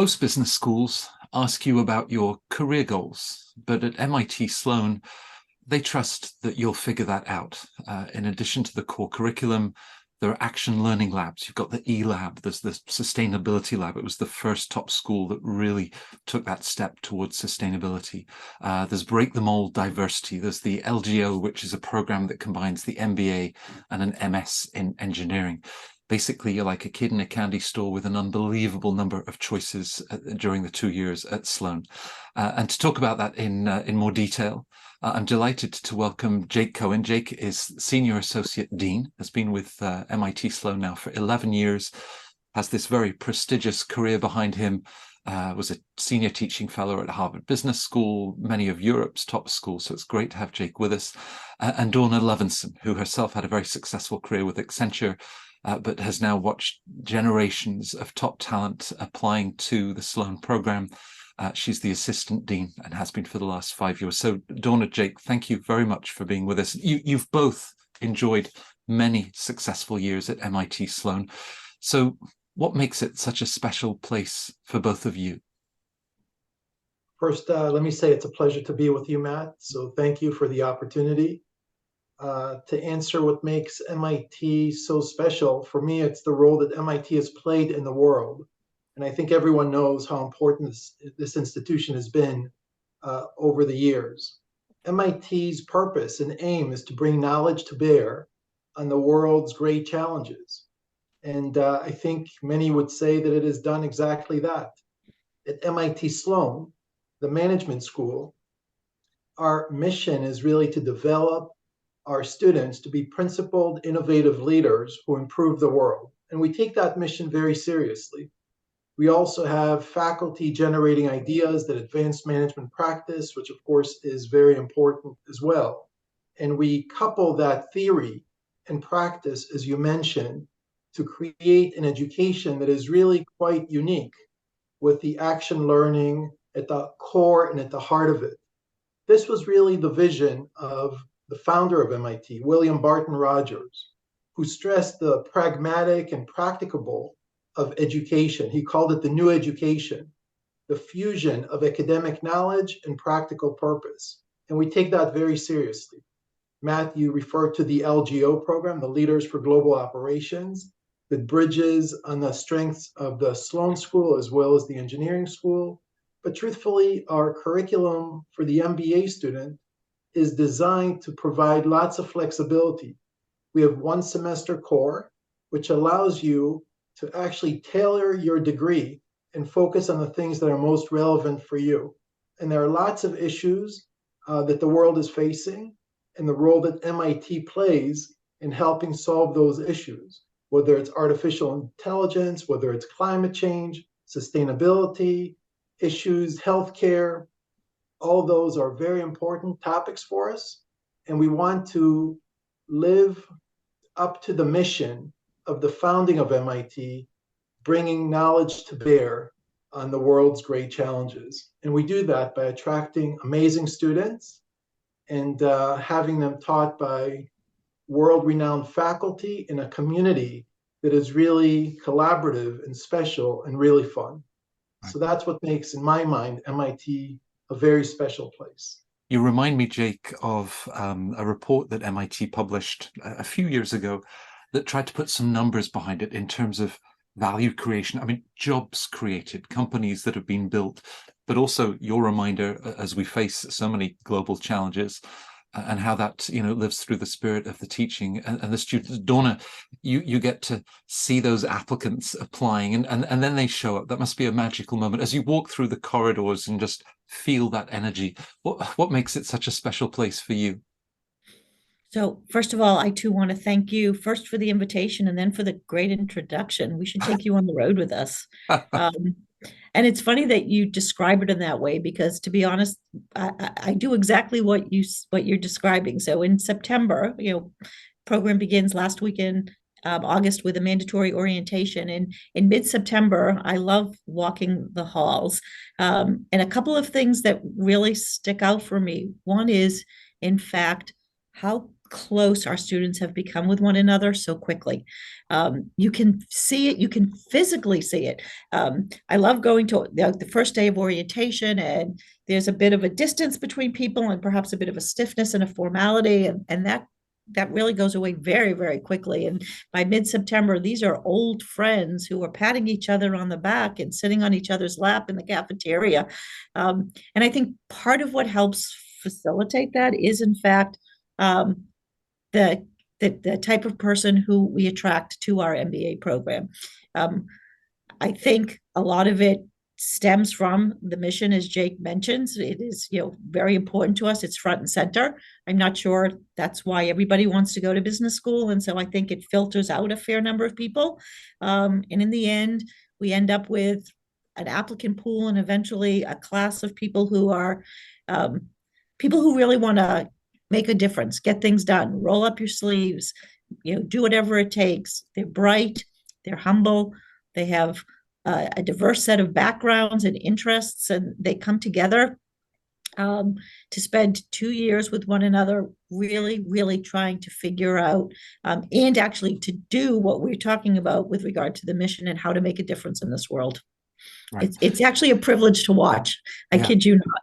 Most business schools ask you about your career goals, but at MIT Sloan, they trust that you'll figure that out. In addition to the core curriculum, there are action learning labs. You've got the E-Lab, there's the Sustainability Lab. It was the first top school that really took that step towards sustainability. There's Break the Mold Diversity. There's the LGO, which is a program that combines the MBA and an MS in engineering. Basically, you're like a kid in a candy store with an unbelievable number of choices during the 2 years at Sloan. And to talk about that in more detail, I'm delighted to welcome Jake Cohen. Jake is Senior Associate Dean, has been with MIT Sloan now for 11 years, has this very prestigious career behind him, was a Senior Teaching Fellow at Harvard Business School, many of Europe's top schools, so it's great to have Jake with us. And Donna Levinson, who herself had a very successful career with Accenture, but has now watched generations of top talent applying to the Sloan program. She's the assistant dean and has been for the last 5 years. So Donna, Jake, thank you very much for being with us. You've both enjoyed many successful years at MIT Sloan. So what makes it such a special place for both of you? First, let me say it's a pleasure to be with you, Matt. So thank you for the opportunity. To answer what makes MIT so special, for me, it's the role that MIT has played in the world. And I think everyone knows how important this institution has been over the years. MIT's purpose and aim is to bring knowledge to bear on the world's great challenges. And I think many would say that it has done exactly that. At MIT Sloan, the management school, our mission is really to develop our students to be principled, innovative leaders who improve the world. And we take that mission very seriously. We also have faculty generating ideas that advance management practice, which of course is very important as well. And we couple that theory and practice, as you mentioned, to create an education that is really quite unique, with the action learning at the core and at the heart of it. This was really the vision of the founder of MIT, William Barton Rogers, who stressed the pragmatic and practicable of education. He called it the new education, the fusion of academic knowledge and practical purpose. And we take that very seriously. Matt, you referred to the LGO program, the Leaders for Global Operations, that bridges on the strengths of the Sloan School as well as the engineering school. But truthfully, our curriculum for the MBA student is designed to provide lots of flexibility. We have 1 semester core, which allows you to actually tailor your degree and focus on the things that are most relevant for you. And there are lots of issues that the world is facing and the role that MIT plays in helping solve those issues, whether it's artificial intelligence, whether it's climate change, sustainability, issues, healthcare. All those are very important topics for us, and we want to live up to the mission of the founding of MIT, bringing knowledge to bear on the world's great challenges. And we do that by attracting amazing students and having them taught by world-renowned faculty in a community that is really collaborative and special and really fun. So that's what makes, in my mind, MIT a very special place. You remind me, Jake, of a report that MIT published a few years ago that tried to put some numbers behind it in terms of value creation. I mean, jobs created, companies that have been built, but also your reminder as we face so many global challenges and how that, lives through the spirit of the teaching and the students. Donna, you get to see those applicants applying and then they show up. That must be a magical moment as you walk through the corridors and just feel that energy. What makes it such a special place for you? So first of all, I too want to thank you first for the invitation and then for the great introduction. We should take you on the road with us. And it's funny that you describe it in that way, because to be honest, I do exactly what you're describing. So in September, program begins last weekend, August, with a mandatory orientation. And in mid-September, I love walking the halls. And a couple of things that really stick out for me. One is, in fact, how close our students have become with one another so quickly. You can see it, you can physically see it. I love going to the first day of orientation, and there's a bit of a distance between people and perhaps a bit of a stiffness and a formality, and that really goes away very, very quickly. And by mid-September, these are old friends who are patting each other on the back and sitting on each other's lap in the cafeteria. And I think part of what helps facilitate that is, in fact, um, the, the type of person who we attract to our MBA program. Um, I think a lot of it stems from the mission, as Jake mentions. It is, very important to us. It's front and center. I'm not sure that's why everybody wants to go to business school, and so I think it filters out a fair number of people. And in the end, we end up with an applicant pool and eventually a class of people who are people who really want to make a difference, get things done, roll up your sleeves, do whatever it takes. They're bright, they're humble, they have a diverse set of backgrounds and interests, and they come together to spend 2 years with one another, really, really trying to figure out and actually to do what we're talking about with regard to the mission and how to make a difference in this world. Right. It's actually a privilege to watch. I kid you not.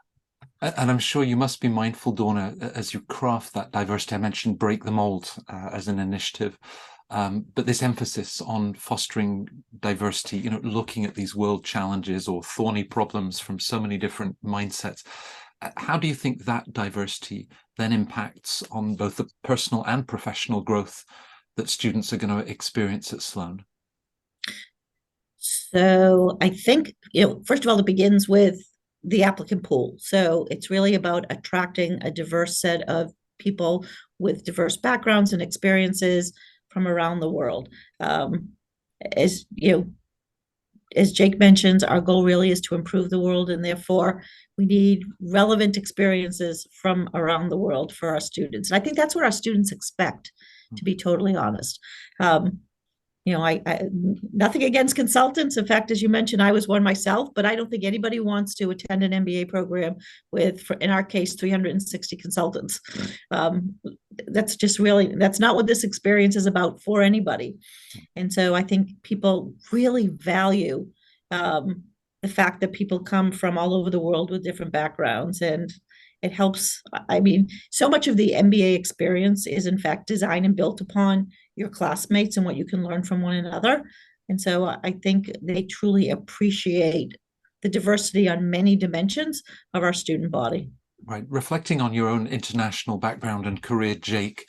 And I'm sure you must be mindful, Donna, as you craft that diversity. I mentioned Break the Mold as an initiative, but this emphasis on fostering diversity, looking at these world challenges or thorny problems from so many different mindsets. How do you think that diversity then impacts on both the personal and professional growth that students are going to experience at Sloan? So I think, first of all, it begins with the applicant pool. So it's really about attracting a diverse set of people with diverse backgrounds and experiences from around the world. As Jake mentions, our goal really is to improve the world, and therefore we need relevant experiences from around the world for our students. And I think that's what our students expect, to be totally honest. I nothing against consultants. In fact, as you mentioned, I was one myself, but I don't think anybody wants to attend an MBA program with, in our case, 360 consultants. That's not what this experience is about for anybody. And so I think people really value the fact that people come from all over the world with different backgrounds, and it helps. I mean, so much of the MBA experience is in fact designed and built upon your classmates and what you can learn from one another. And so I think they truly appreciate the diversity on many dimensions of our student body. Right. Reflecting on your own international background and career, Jake,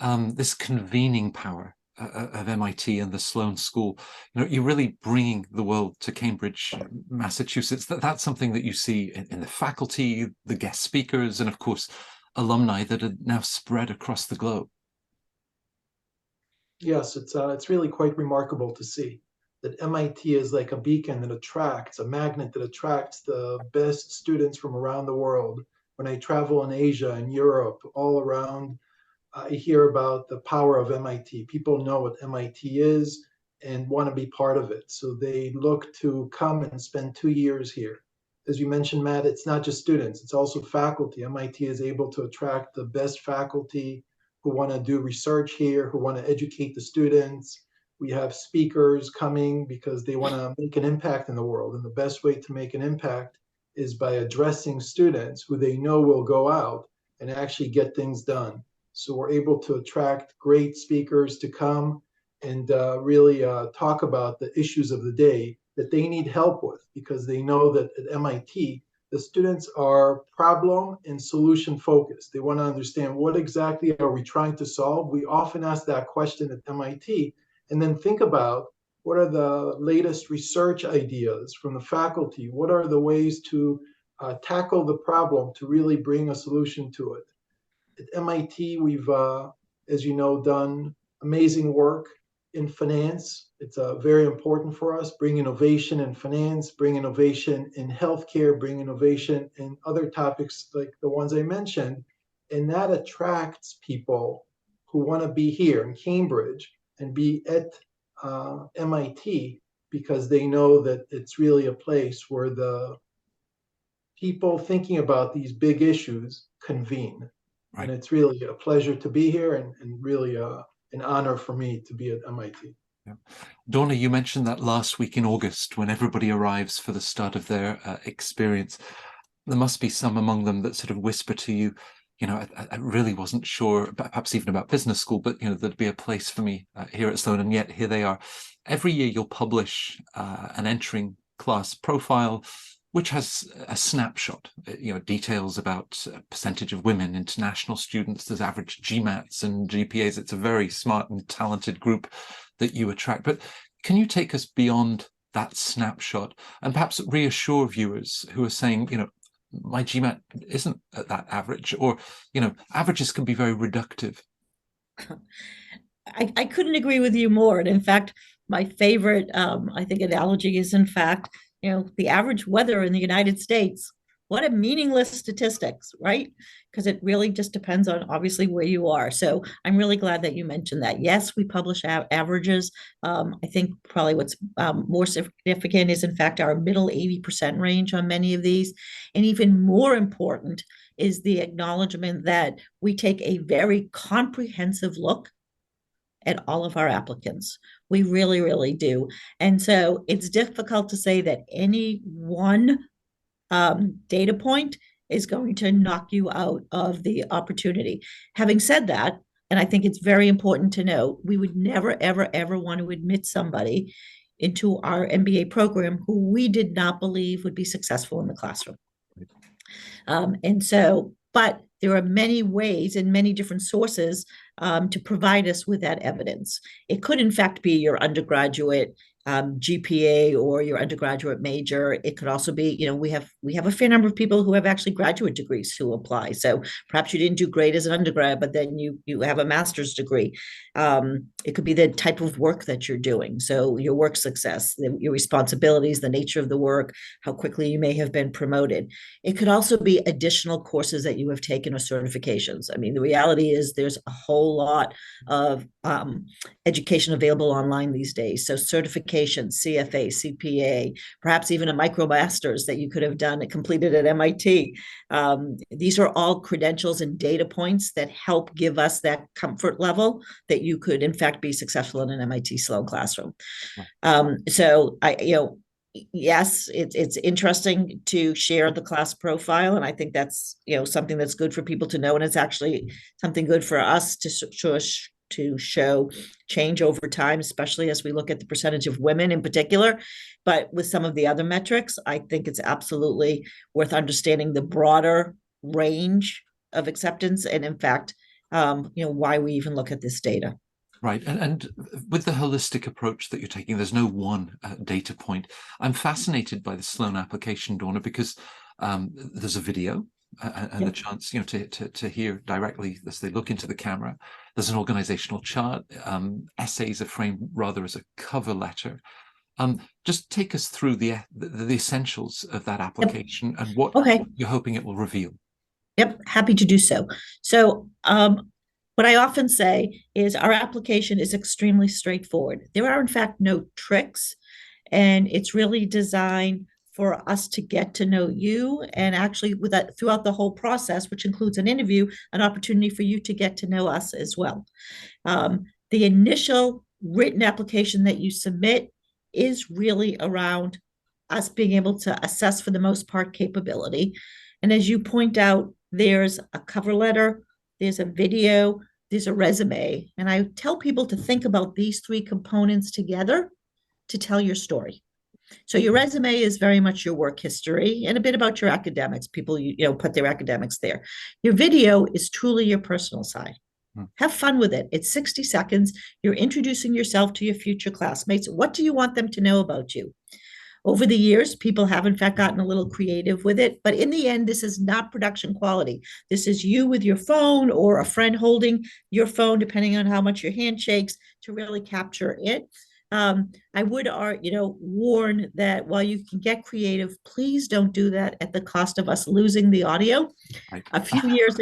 this convening power of MIT and the Sloan School, you're really bringing the world to Cambridge, Massachusetts. That's something that you see in the faculty, the guest speakers, and of course, alumni that are now spread across the globe. Yes, it's really quite remarkable to see that MIT is like a beacon that attracts, a magnet that attracts the best students from around the world. When I travel in Asia and Europe, all around, I hear about the power of MIT. People know what MIT is and want to be part of it. So they look to come and spend 2 years here. As you mentioned, Matt, it's not just students, it's also faculty. MIT is able to attract the best faculty who want to do research here, who want to educate the students. We have speakers coming because they want to make an impact in the world. And the best way to make an impact is by addressing students who they know will go out and actually get things done. So we're able to attract great speakers to come and really talk about the issues of the day that they need help with, because they know that at MIT, the students are problem and solution focused. They want to understand what exactly are we trying to solve. We often ask that question at MIT, and then think about what are the latest research ideas from the faculty? What are the ways to tackle the problem to really bring a solution to it? At MIT, we've, as you know, done amazing work in finance. It's very important for us. Bring innovation in finance, bring innovation in healthcare, bring innovation in other topics like the ones I mentioned. And that attracts people who want to be here in Cambridge and be at MIT, because they know that it's really a place where the people thinking about these big issues convene. And Right. it's really a pleasure to be here and really an honor for me to be at MIT. Yeah. Donna, you mentioned that last week in August when everybody arrives for the start of their experience. There must be some among them that sort of whisper to you, I really wasn't sure, perhaps even about business school, but, there'd be a place for me here at Sloan, and yet here they are. Every year you'll publish an entering class profile, which has a snapshot, details about percentage of women, international students, there's average GMATs and GPAs. It's a very smart and talented group that you attract. But can you take us beyond that snapshot and perhaps reassure viewers who are saying, my GMAT isn't at that average, or, averages can be very reductive. I couldn't agree with you more. And in fact, my favorite, I think, analogy is, in fact, the average weather in the United States. What a meaningless statistics, right? Because it really just depends on obviously where you are. So I'm really glad that you mentioned that. Yes, we publish averages. I think probably what's more significant is, in fact, our middle 80% range on many of these. And even more important is the acknowledgement that we take a very comprehensive look at all of our applicants. We really, really do. And so it's difficult to say that any one data point is going to knock you out of the opportunity. Having said that, and I think it's very important to know, we would never, ever, ever want to admit somebody into our MBA program who we did not believe would be successful in the classroom. But there are many ways and many different sources to provide us with that evidence. It could, in fact, be your undergraduate GPA or your undergraduate major. It could also be, we have a fair number of people who have actually graduate degrees who apply. So perhaps you didn't do great as an undergrad, but then you have a master's degree. It could be the type of work that you're doing. So your work success, your responsibilities, the nature of the work, how quickly you may have been promoted. It could also be additional courses that you have taken or certifications. I mean, the reality is there's a whole lot of education available online these days. So certification, CFA, CPA, perhaps even a MicroMasters that you could have done and completed at MIT. These are all credentials and data points that help give us that comfort level that you could, in fact, be successful in an MIT Sloan classroom. Yes, it's interesting to share the class profile, and I think that's something that's good for people to know, and it's actually something good for us to show change over time, especially as we look at the percentage of women in particular. But with some of the other metrics, I think it's absolutely worth understanding the broader range of acceptance and, in fact, why we even look at this data. Right. And with the holistic approach that you're taking, there's no one data point. I'm fascinated by the Sloan application, Donna, because there's a video and the chance, to hear directly as they look into the camera. There's an organizational chart. Essays are framed rather as a cover letter. Just take us through the essentials of that application and what you're hoping it will reveal. Yep, happy to do so. So what I often say is our application is extremely straightforward. There are, in fact, no tricks, and it's really designed for us to get to know you, and actually with that throughout the whole process, which includes an interview, an opportunity for you to get to know us as well. The initial written application that you submit is really around us being able to assess, for the most part, capability. And as you point out, there's a cover letter, there's a video, there's a resume. And I tell people to think about these three components together to tell your story. So your resume is very much your work history and a bit about your academics. People, put their academics there. Your video is truly your personal side. Have fun with it. It's 60 seconds. You're introducing yourself to your future classmates. What do you want them to know about you? Over the years, people have, in fact, gotten a little creative with it. But in the end, this is not production quality. This is you with your phone or a friend holding your phone, depending on how much your hand shakes, to really capture it. I would, warn that while you can get creative, please don't do that at the cost of us losing the audio. Right. A few years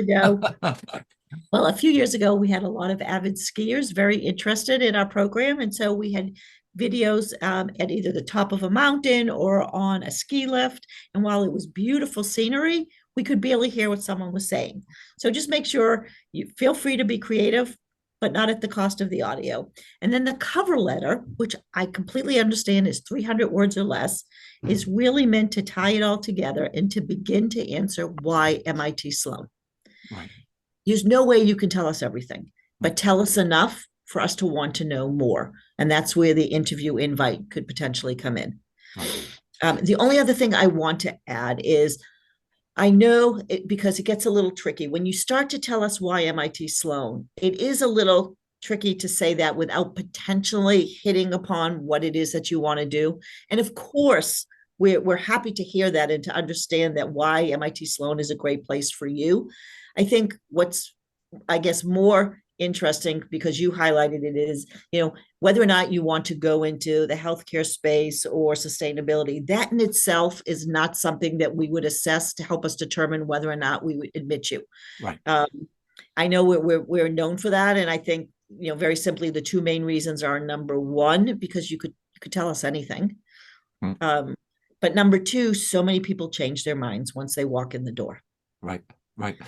ago, we had a lot of avid skiers very interested in our program. And so we had videos at either the top of a mountain or on a ski lift. And while it was beautiful scenery, we could barely hear what someone was saying. So just make sure you feel free to be creative, but not at the cost of the audio. And then the cover letter, which I completely understand is 300 words or less, is really meant to tie it all together and to begin to answer why MIT Sloan. Right. There's no way you can tell us everything, but tell us enough for us to want to know more. And that's where the interview invite could potentially come in. Right. The only other thing I want to add is I know it, because it gets a little tricky. When you start to tell us why MIT Sloan, it is a little tricky to say that without potentially hitting upon what it is that you want to do. And of course, we're happy to hear that and to understand that why MIT Sloan is a great place for you. I think what's, I guess, more interesting, because you highlighted it, is, whether or not you want to go into the healthcare space or sustainability. That in itself is not something that we would assess to help us determine whether or not we would admit you. Right. I know we're known for that, and I think, very simply, the two main reasons are, number one, because you could tell us anything, but number two, so many people change their minds once they walk in the door. Right. Right.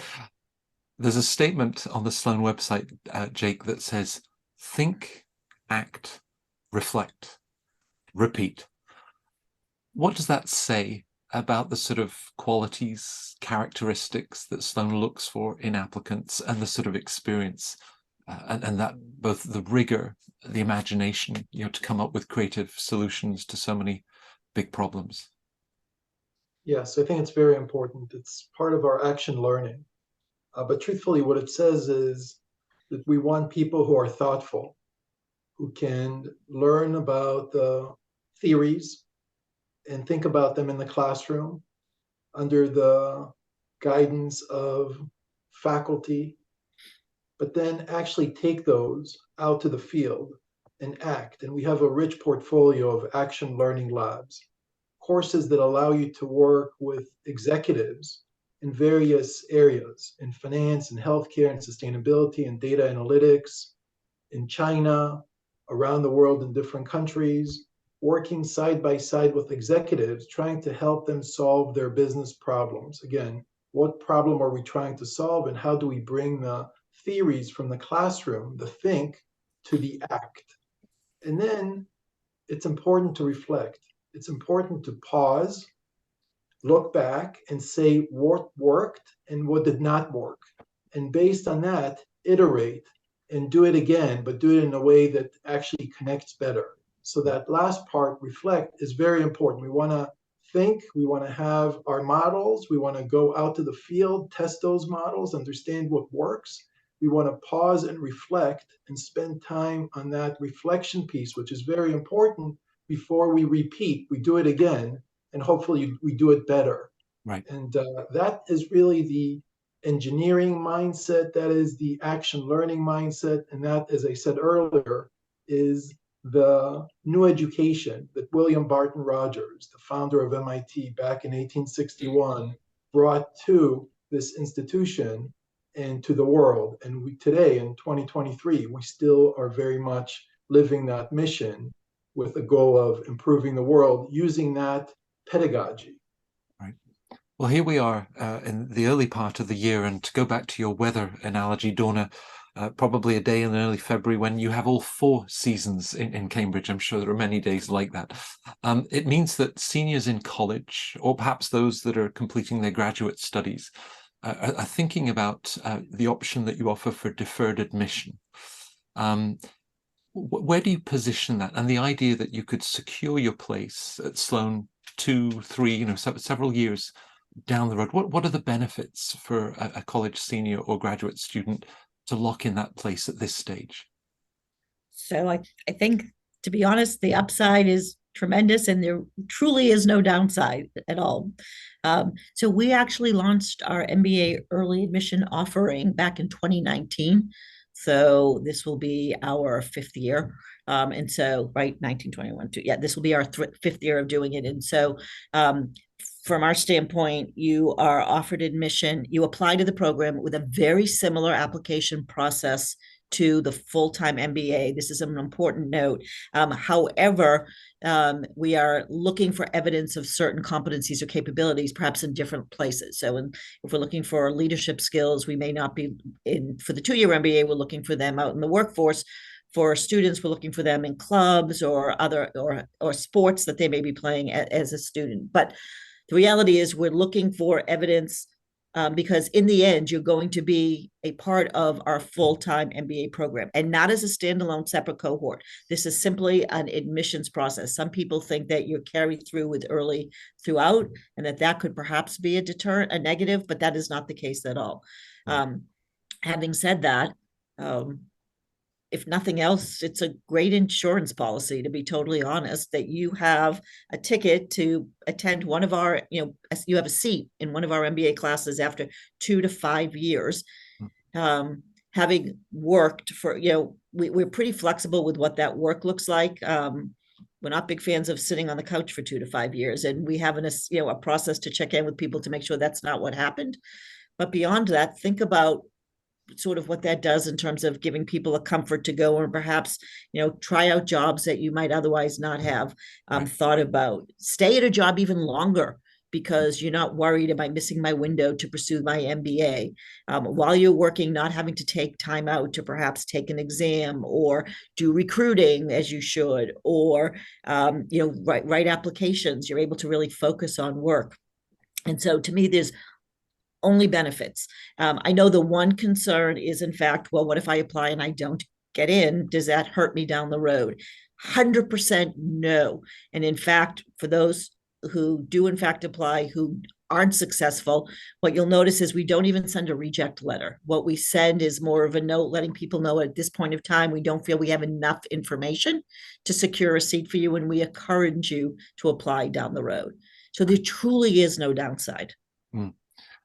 There's a statement on the Sloan website, Jake, that says, think, act, reflect, repeat. What does that say about the sort of qualities, characteristics that Sloan looks for in applicants, and the sort of experience, and that both the rigor, the imagination, to come up with creative solutions to so many big problems? Yes, I think it's very important. It's part of our action learning. But truthfully, what it says is that we want people who are thoughtful, who can learn about the theories and think about them in the classroom under the guidance of faculty, but then actually take those out to the field and act. And we have a rich portfolio of action learning labs, courses that allow you to work with executives in various areas, in finance and healthcare and sustainability and data analytics, in China, around the world in different countries, working side by side with executives, trying to help them solve their business problems. Again, what problem are we trying to solve, and how do we bring the theories from the classroom, the think, to the act? And then it's important to reflect. It's important to pause, look back, and say what worked and what did not work. And based on that, iterate and do it again, but do it in a way that actually connects better. So that last part, reflect, is very important. We want to think, we want to have our models, we want to go out to the field, test those models, understand what works. We want to pause and reflect and spend time on that reflection piece, which is very important before we repeat. We do it again, and hopefully we do it better. Right. And that is really the engineering mindset, that is the action learning mindset, and that, as I said earlier, is the new education that William Barton Rogers, the founder of MIT back in 1861, brought to this institution and to the world. And we today, in 2023, we still are very much living that mission with the goal of improving the world using that pedagogy. Right. Well, here we are in the early part of the year, and to go back to your weather analogy, Donna, probably a day in early February when you have all 4 seasons in Cambridge. I'm sure there are many days like that. It means that seniors in college, or perhaps those that are completing their graduate studies, are thinking about the option that you offer for deferred admission. Where do you position that, and the idea that you could secure your place at Sloan 2, 3, several years down the road? What are the benefits for a college senior or graduate student to lock in that place at this stage? So I think, to be honest, the upside is tremendous, and there truly is no downside at all. So we actually launched our MBA early admission offering back in 2019. So this will be our 5th year. And so, right, 1921, yeah, this will be our 5th year of doing it. And so from our standpoint, you are offered admission, you apply to the program with a very similar application process to the full-time MBA. This is an important note. However, we are looking for evidence of certain competencies or capabilities, perhaps in different places. So if we're looking for leadership skills, we may not be in, for the 2-year MBA, we're looking for them out in the workforce. For students, we're looking for them in clubs or other or sports that they may be playing as a student. But the reality is we're looking for evidence because in the end, you're going to be a part of our full-time MBA program and not as a standalone separate cohort. This is simply an admissions process. Some people think that you're carried through with early throughout and that could perhaps be a deterrent, a negative, but that is not the case at all. Having said that, if nothing else, it's a great insurance policy, to be totally honest, that you have a ticket to attend one of our, you have a seat in one of our MBA classes after 2 to 5 years. Having worked for, we're pretty flexible with what that work looks like. We're not big fans of sitting on the couch for 2 to 5 years, and we have a process to check in with people to make sure that's not what happened. But beyond that, think about sort of what that does in terms of giving people a comfort to go or perhaps, try out jobs that you might otherwise not have thought about. Stay at a job even longer because you're not worried, am I missing my window to pursue my MBA? While you're working, not having to take time out to perhaps take an exam or do recruiting as you should, or, write applications. You're able to really focus on work. And so to me, there's only benefits. I know the one concern is, in fact, well, what if I apply and I don't get in? Does that hurt me down the road? 100% no. And in fact, for those who do in fact apply, who aren't successful, what you'll notice is we don't even send a reject letter. What we send is more of a note letting people know at this point of time, we don't feel we have enough information to secure a seat for you, and we encourage you to apply down the road. So there truly is no downside.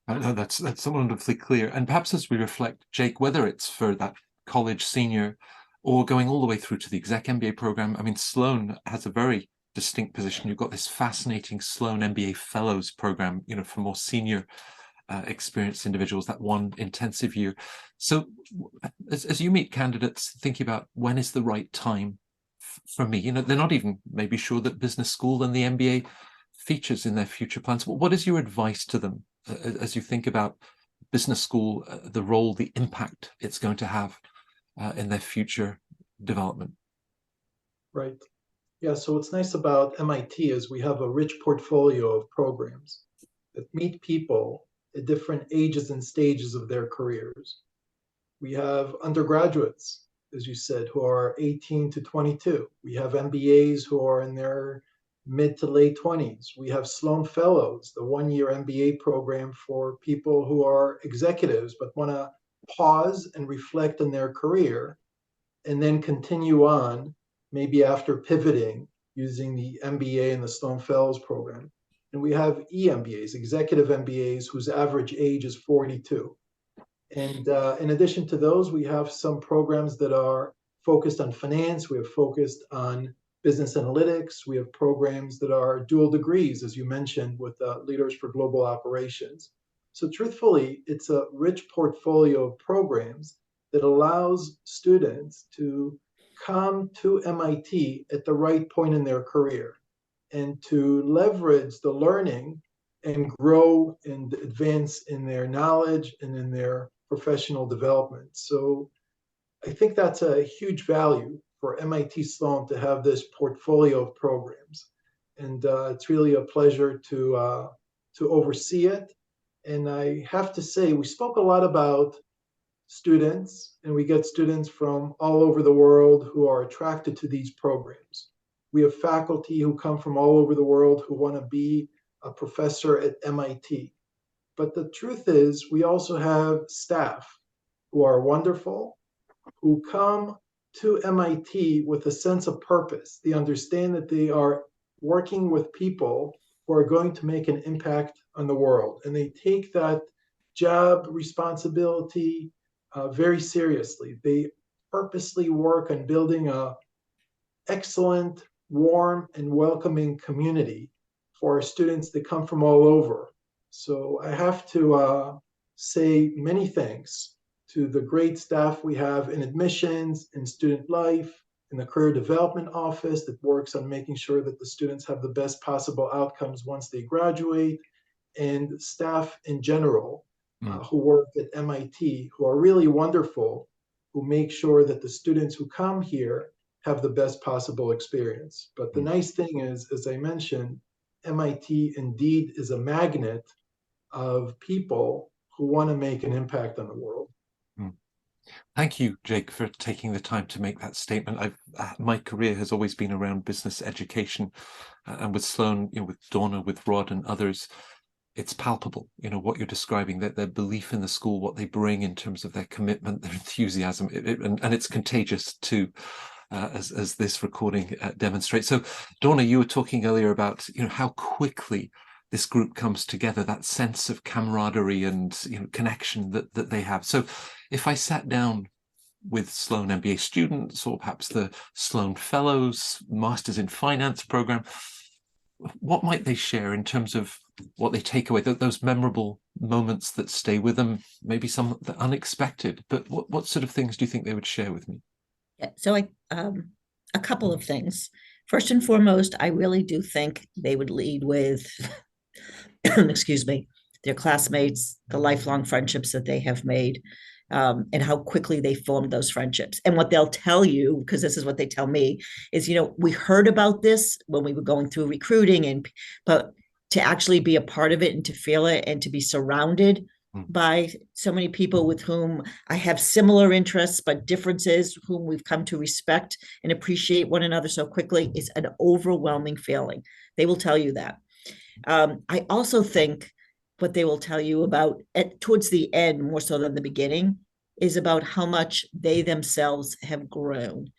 That's wonderfully clear. And perhaps as we reflect, Jake, whether it's for that college senior or going all the way through to the exec MBA program, I mean, Sloan has a very distinct position. You've got this fascinating Sloan MBA Fellows program, for more senior experienced individuals, that one intensive year. So as you meet candidates thinking about when is the right time for me, they're not even maybe sure that business school and the MBA features in their future plans. What is your advice to them as you think about business school, the role, the impact it's going to have in their future development? Right. Yeah, so what's nice about MIT is we have a rich portfolio of programs that meet people at different ages and stages of their careers. We have undergraduates, as you said, who are 18 to 22. We have MBAs who are in their mid to late 20s. We have Sloan Fellows, the 1-year MBA program for people who are executives but want to pause and reflect on their career and then continue on, maybe after pivoting using the MBA and the Sloan Fellows program. And we have EMBAs, executive MBAs, whose average age is 42. And in addition to those, we have some programs that are focused on finance. We have focused on business analytics. We have programs that are dual degrees, as you mentioned, with Leaders for Global Operations. So truthfully, it's a rich portfolio of programs that allows students to come to MIT at the right point in their career and to leverage the learning and grow and advance in their knowledge and in their professional development. So I think that's a huge value for MIT Sloan to have this portfolio of programs. And it's really a pleasure to oversee it. And I have to say, we spoke a lot about students, and we get students from all over the world who are attracted to these programs. We have faculty who come from all over the world who want to be a professor at MIT. But the truth is, we also have staff who are wonderful, who come to MIT with a sense of purpose. They understand that they are working with people who are going to make an impact on the world. And they take that job responsibility very seriously. They purposely work on building an excellent, warm, and welcoming community for our students that come from all over. So I have to say many thanks to the great staff we have in admissions, in student life, in the career development office that works on making sure that the students have the best possible outcomes once they graduate, and staff in general who work at MIT, who are really wonderful, who make sure that the students who come here have the best possible experience. But the nice thing is, as I mentioned, MIT indeed is a magnet of people who want to make an impact on the world. Thank you, Jake, for taking the time to make that statement. My career has always been around business education, and with Sloan, with Donna, with Rod, and others, it's palpable. What you're describing, that their belief in the school, what they bring in terms of their commitment, their enthusiasm, and it's contagious too, as this recording demonstrates. So, Donna, you were talking earlier about how quickly this group comes together, that sense of camaraderie and connection that they have. So if I sat down with Sloan MBA students, or perhaps the Sloan Fellows, Masters in Finance program, what might they share in terms of what they take away, those memorable moments that stay with them, maybe some that unexpected, but what sort of things do you think they would share with me? Yeah, so a couple of things. First and foremost, I really do think they would lead with excuse me, their classmates, the lifelong friendships that they have made, and how quickly they formed those friendships. And what they'll tell you, because this is what they tell me, is, we heard about this when we were going through recruiting, but to actually be a part of it and to feel it and to be surrounded by so many people with whom I have similar interests, but differences, whom we've come to respect and appreciate one another so quickly, is an overwhelming feeling. They will tell you that. I also think what they will tell you about towards the end, more so than the beginning, is about how much they themselves have grown,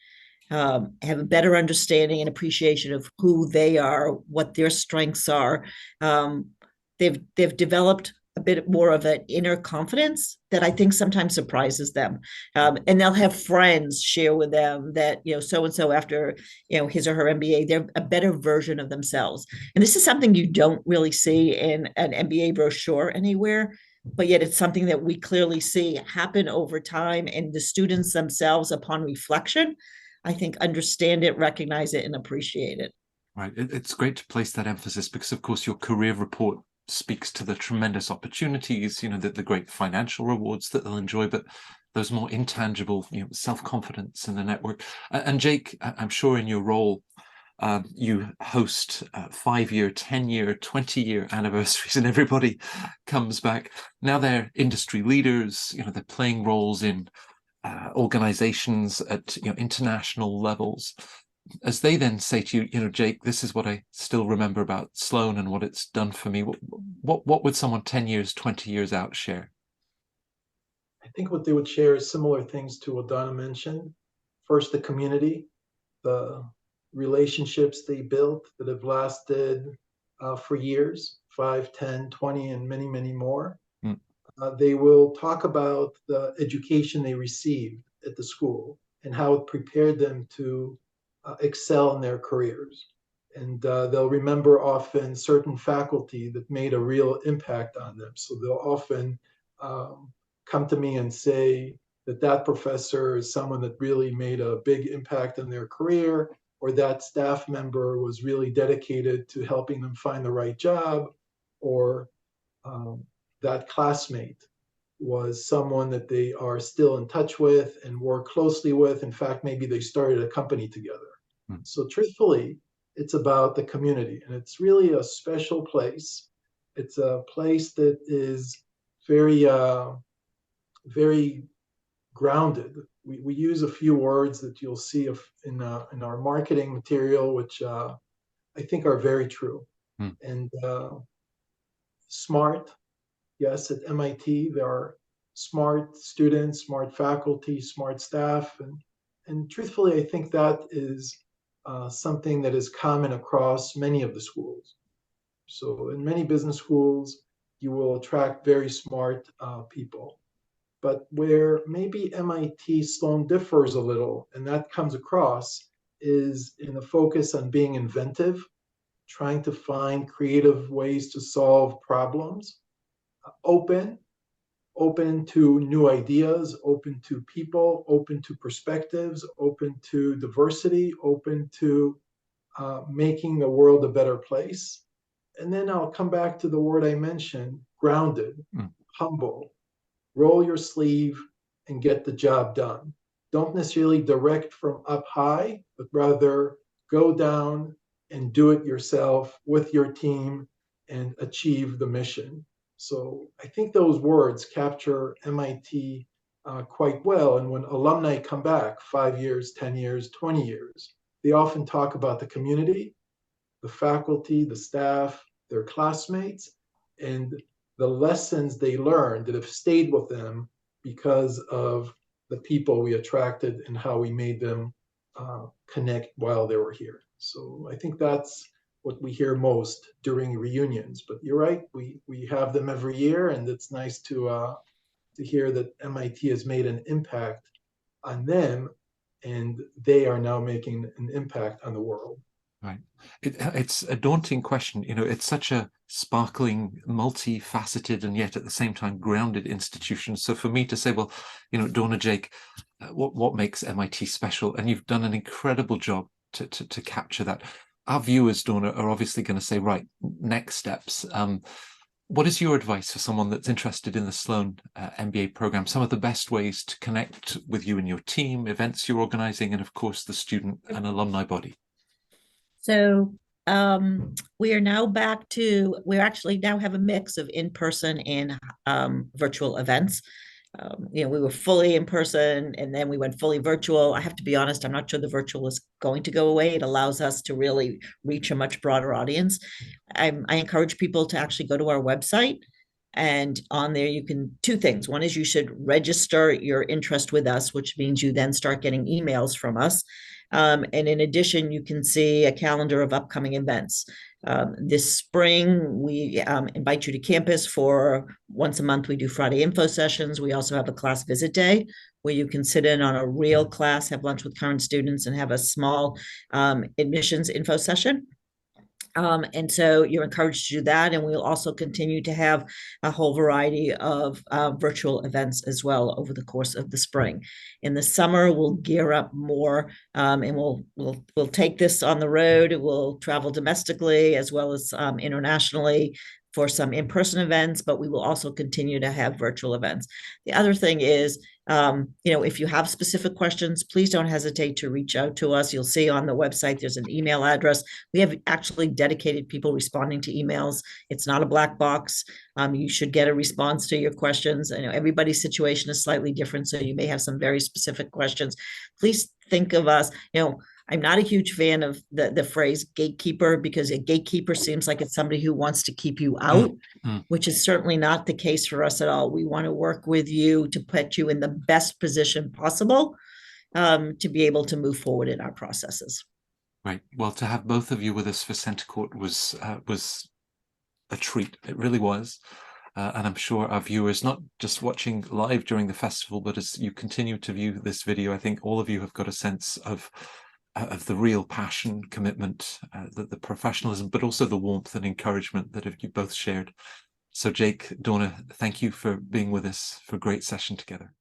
have a better understanding and appreciation of who they are, what their strengths are. They've developed a bit more of an inner confidence that I think sometimes surprises them. And they'll have friends share with them that, so-and-so after, his or her MBA, they're a better version of themselves. And this is something you don't really see in an MBA brochure anywhere, but yet it's something that we clearly see happen over time. And the students themselves, upon reflection, I think understand it, recognize it, and appreciate it. Right. It's great to place that emphasis because, of course, your career report speaks to the tremendous opportunities, the great financial rewards that they'll enjoy, but those more intangible, self-confidence in the network. And Jake, I'm sure in your role, you host 5-year, 10-year, 20-year anniversaries, and everybody comes back. Now they're industry leaders, they're playing roles in organizations at international levels. As they then say to you, Jake, this is what I still remember about Sloan and what it's done for me. What would someone 10 years, 20 years out share? I think what they would share is similar things to what Donna mentioned. First, the community, the relationships they built that have lasted for years, 5, 10, 20, and many, many more. They will talk about the education they received at the school and how it prepared them to excel in their careers. And they'll remember often certain faculty that made a real impact on them. So they'll often come to me and say that professor is someone that really made a big impact on their career, or that staff member was really dedicated to helping them find the right job, or that classmate was someone that they are still in touch with and work closely with. In fact, maybe they started a company together. So truthfully, it's about the community, and it's really a special place. It's a place that is very, very grounded. We use a few words that you'll see in our marketing material, which I think are very true. And smart, yes, at MIT, there are smart students, smart faculty, smart staff. And truthfully, I think that is something that is common across many of the schools. So in many business schools, you will attract very smart people. But where maybe MIT Sloan differs a little, and that comes across, is in the focus on being inventive trying to find creative ways to solve problems, open to new ideas, open to people, open to perspectives, open to diversity, open to making the world a better place. And then I'll come back to the word I mentioned, grounded, humble, roll your sleeve and get the job done. Don't necessarily direct from up high, but rather go down and do it yourself with your team and achieve the mission. So I think those words capture MIT quite well. And when alumni come back 5 years, 10 years, 20 years, they often talk about the community, the faculty, the staff, their classmates, and the lessons they learned that have stayed with them because of the people we attracted and how we made them connect while they were here. So I think that's what we hear most during reunions. But you're right, we have them every year, and it's nice to hear that MIT has made an impact on them, and they are now making an impact on the world. Right. It's a daunting question. You know, it's such a sparkling, multifaceted, and yet at the same time grounded institution. So for me to say, well, you know, Donna, Jake, what makes MIT special? And you've done an incredible job to capture that. Our viewers, Donna, are obviously going to say, right, next steps. What is your advice for someone that's interested in the Sloan MBA program? Some of the best ways to connect with you and your team, events you're organizing, and of course, the student and alumni body. So we are now back to, we actually now have a mix of in-person and virtual events. You know, we were fully in person and then we went fully virtual. I have to be honest, I'm not sure the virtual is going to go away. It allows us to really reach a much broader audience. I encourage people to actually go to our website, and on there you can, two things. One is you should register your interest with us, which means you then start getting emails from us. And in addition, you can see a calendar of upcoming events. This spring, we invite you to campus for once a month. We do Friday info sessions. We also have a class visit day where you can sit in on a real class, have lunch with current students, and have a small admissions info session. And so you're encouraged to do that. And we'll also continue to have a whole variety of virtual events as well over the course of the spring. In the summer, we'll gear up more, and we'll take this on the road. We'll travel domestically as well as internationally for some in-person events, but we will also continue to have virtual events. The other thing is, you know, if you have specific questions, please don't hesitate to reach out to us. You'll see on the website, there's an email address. We have actually dedicated people responding to emails. It's not a black box. You should get a response to your questions. I know everybody's situation is slightly different, so you may have some very specific questions. Please think of us, you know, I'm not a huge fan of the phrase gatekeeper, because a gatekeeper seems like it's somebody who wants to keep you out, which is certainly not the case for us at all. We want to work with you to put you in the best position possible to be able to move forward in our processes. Right. Well, to have both of you with us for Center Court was a treat. It really was. And I'm sure our viewers, not just watching live during the festival, but as you continue to view this video, I think all of you have got a sense of the real passion, commitment, the professionalism, but also the warmth and encouragement that you both shared. So Jake, Donna, thank you for being with us for a great session together.